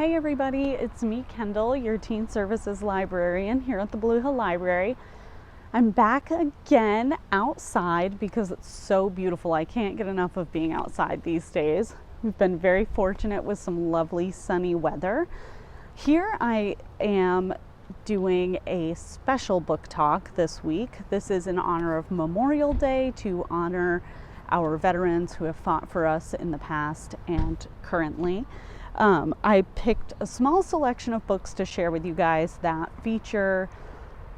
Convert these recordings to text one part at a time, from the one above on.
Hey everybody, it's me, Kendall, your Teen Services Librarian here at the Blue Hill Library. I'm back again outside because it's so beautiful. I can't get enough of being outside these days. We've been very fortunate with some lovely sunny weather. Here I am doing a special book talk this week. This is in honor of Memorial Day, to honor our veterans who have fought for us in the past and currently. I picked a small selection of books to share with you guys that feature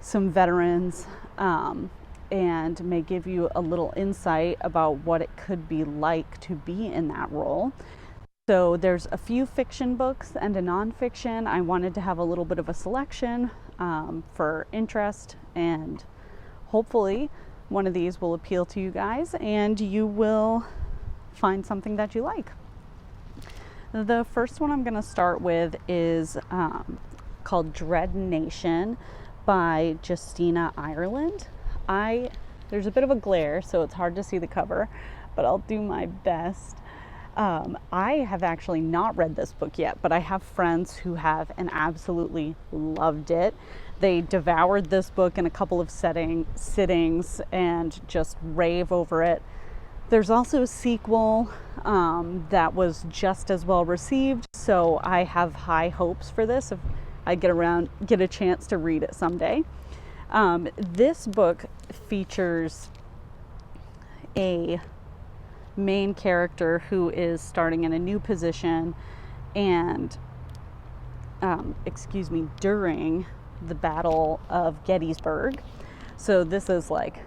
some veterans and may give you a little insight about what it could be like to be in that role. So there's a few fiction books and a nonfiction. I wanted to have a little bit of a selection for interest, and hopefully one of these will appeal to you guys and you will find something that you like. The first one I'm going to start with is called Dreadnation by Justina Ireland. There's a bit of a glare, so it's hard to see the cover, but I'll do my best. I have actually not read this book yet, but I have friends who have and absolutely loved it. They devoured this book in a couple of sittings and just rave over it. There's also a sequel that was just as well received, so I have high hopes for this if I get a chance to read it someday. This book features a main character who is starting in a new position and during the Battle of Gettysburg. So this is like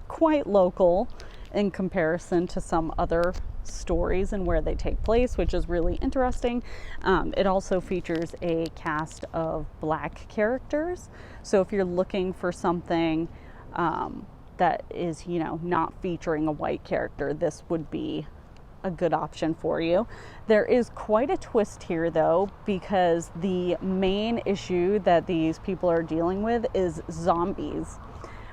quite local in comparison to some other stories and where they take place, which is really interesting. It also features a cast of Black characters. So if you're looking for something that is, not featuring a white character, this would be a good option for you. There is quite a twist here though, because the main issue that these people are dealing with is zombies,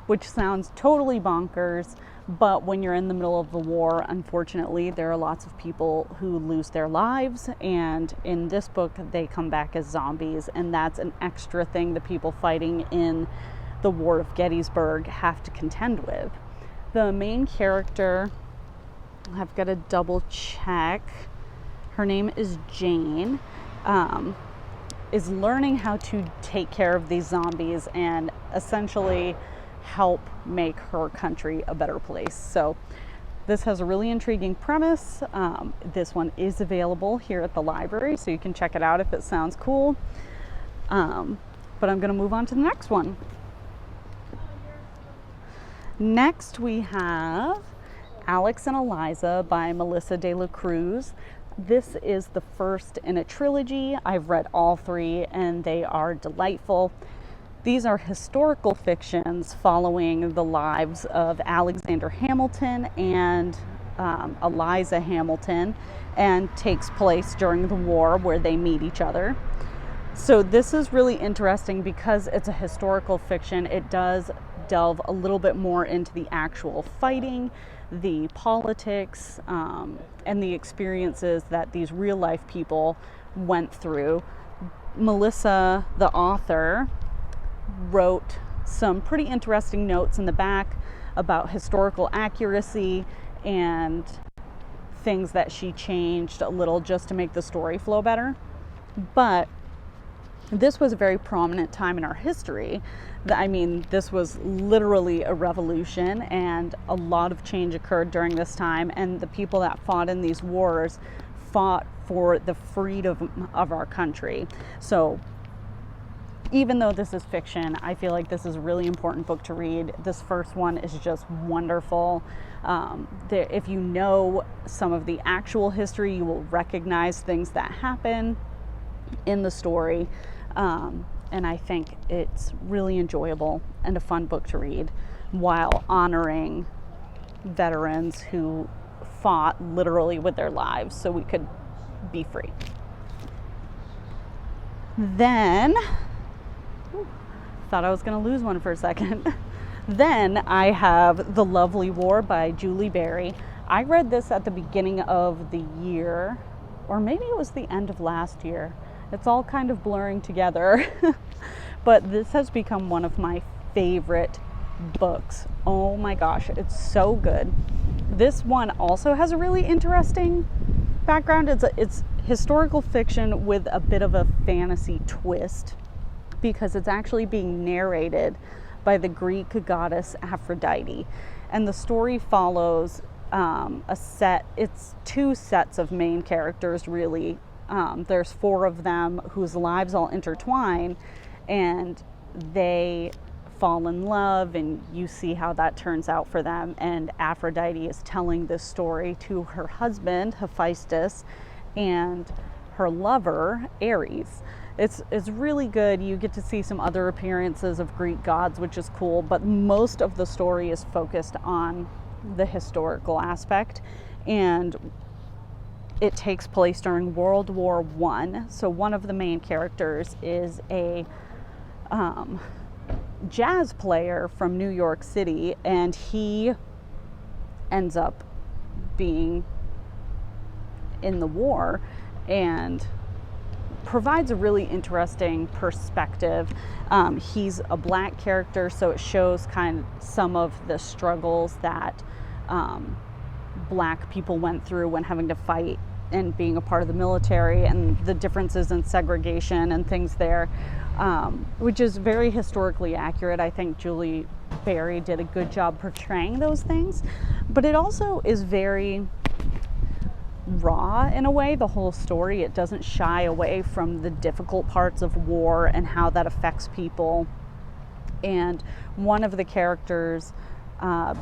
which sounds totally bonkers, but when you're in the middle of the war, unfortunately, there are lots of people who lose their lives, and in this book, they come back as zombies, and that's an extra thing the people fighting in the War of Gettysburg have to contend with. The main character, I've got to double check, her name is Jane, is learning how to take care of these zombies and essentially help make her country a better place. So this has a really intriguing premise. This one is available here at the library, so you can check it out if it sounds cool. But I'm going to move on to the next one. Next we have Alex and Eliza by Melissa de la Cruz. This is the first in a trilogy. I've read all three and they are delightful. These are historical fictions following the lives of Alexander Hamilton and Eliza Hamilton, and takes place during the war where they meet each other. So this is really interesting because it's a historical fiction. It does delve a little bit more into the actual fighting, the politics, and the experiences that these real life people went through. Melissa, the author, wrote some pretty interesting notes in the back about historical accuracy and things that she changed a little just to make the story flow better. But this was a very prominent time in our history. This was literally a revolution, and a lot of change occurred during this time, and the people that fought in these wars fought for the freedom of our country. So even though this is fiction, I feel like this is a really important book to read. This first one is just wonderful. If you know some of the actual history, you will recognize things that happen in the story. And I think it's really enjoyable and a fun book to read while honoring veterans who fought literally with their lives so we could be free. Then thought I was going to lose one for a second. Then I have The Lovely War by Julie Berry. I read this at the beginning of the year or maybe it was the end of last year. It's all kind of blurring together. But this has become one of my favorite books. Oh my gosh, it's so good. This one also has a really interesting background. It's historical fiction with a bit of a fantasy twist, because it's actually being narrated by the Greek goddess Aphrodite. And the story follows it's 2 sets of main characters, really. There's 4 of them whose lives all intertwine, and they fall in love, and you see how that turns out for them. And Aphrodite is telling this story to her husband, Hephaestus, and her lover, Ares. It's really good. You get to see some other appearances of Greek gods, which is cool, but most of the story is focused on the historical aspect, and it takes place during World War I. So one of the main characters is a jazz player from New York City, and he ends up being in the war and provides a really interesting perspective. He's a Black character, so it shows kind of some of the struggles that Black people went through when having to fight and being a part of the military, and the differences in segregation and things there, which is very historically accurate. I think Julie Berry did a good job portraying those things, but it also is very raw in a way, the whole story. It doesn't shy away from the difficult parts of war and how that affects people. And one of the characters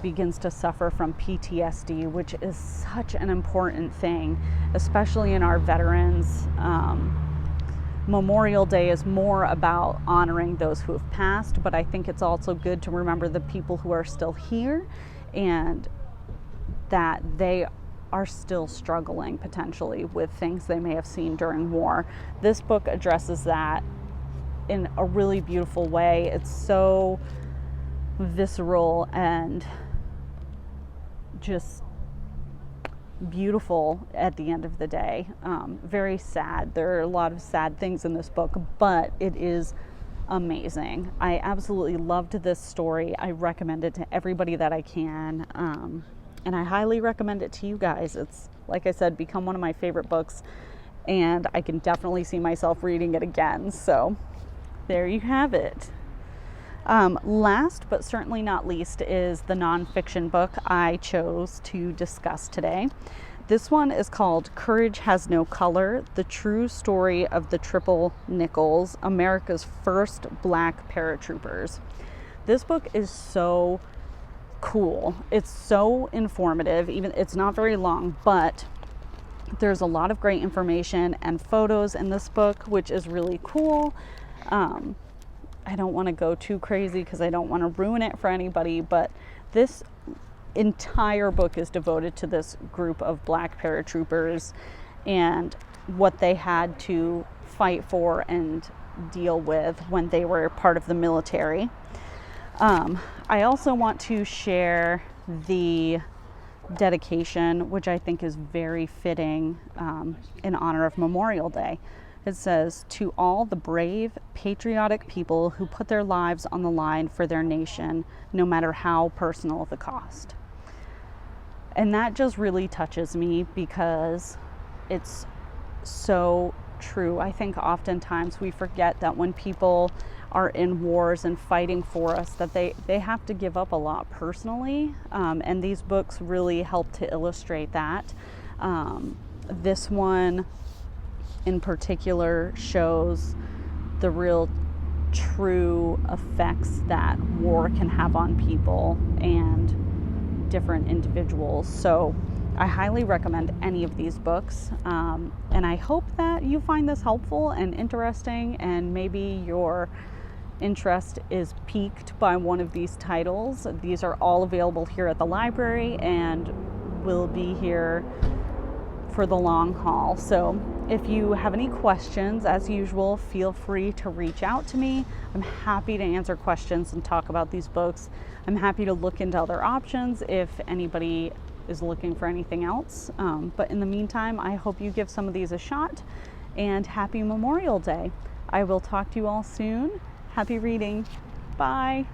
begins to suffer from PTSD, which is such an important thing, especially in our veterans. Memorial Day is more about honoring those who have passed, but I think it's also good to remember the people who are still here, and that they are still struggling potentially with things they may have seen during war. This book addresses that in a really beautiful way. It's so visceral and just beautiful at the end of the day. Very sad. There are a lot of sad things in this book, but it is amazing. I absolutely loved this story. I recommend it to everybody that I can. And I highly recommend it to you guys. It's, like I said, become one of my favorite books, and I can definitely see myself reading it again. So there you have it. Last but certainly not least is the nonfiction book I chose to discuss today. This one is called Courage Has No Color: The True Story of the Triple Nickels, America's First Black Paratroopers. This book is so cool. It's so informative. Even it's not very long, but there's a lot of great information and photos in this book, which is really cool. I don't want to go too crazy because I don't want to ruin it for anybody, but this entire book is devoted to this group of Black paratroopers and what they had to fight for and deal with when they were part of the military. I also want to share the dedication, which I think is very fitting in honor of Memorial Day. It says, "To all the brave, patriotic people who put their lives on the line for their nation, no matter how personal the cost." And that just really touches me because it's so true. I think oftentimes we forget that when people are in wars and fighting for us, that they have to give up a lot personally. And these books really help to illustrate that. This one in particular shows the real true effects that war can have on people and different individuals. So I highly recommend any of these books, and I hope that you find this helpful and interesting, and maybe your interest is piqued by one of these titles. These are all available here at the library and will be here for the long haul. So if you have any questions, as usual, feel free to reach out to me. I'm happy to answer questions and talk about these books. I'm happy to look into other options if anybody is looking for anything else. But in the meantime, I hope you give some of these a shot, and happy Memorial Day. I will talk to you all soon. Happy reading. Bye.